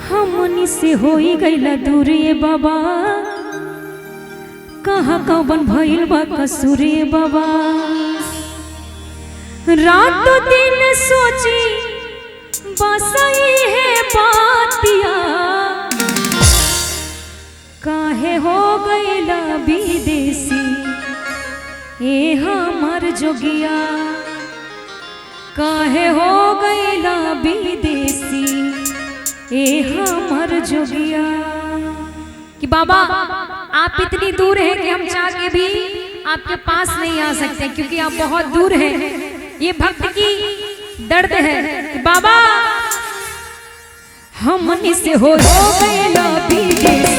हमनी से होई गईला दूर ये बाबा, कहाँ कौन भइल बा कसूर ये बाबा। रात दिन सोची बसई है बातिया, काहे हो गईला विदेशी ए हमर जोगिया, काहे हो गईला विदेशी ए हमर जोगिया। कि बाबा आप इतनी दूर हैं कि हम चाह के भी आपके पास नहीं आ सकते, क्योंकि आप बहुत दूर हैं। ये भक्त की दर्द है कि बाबा हमनी से हो गईला विदेशी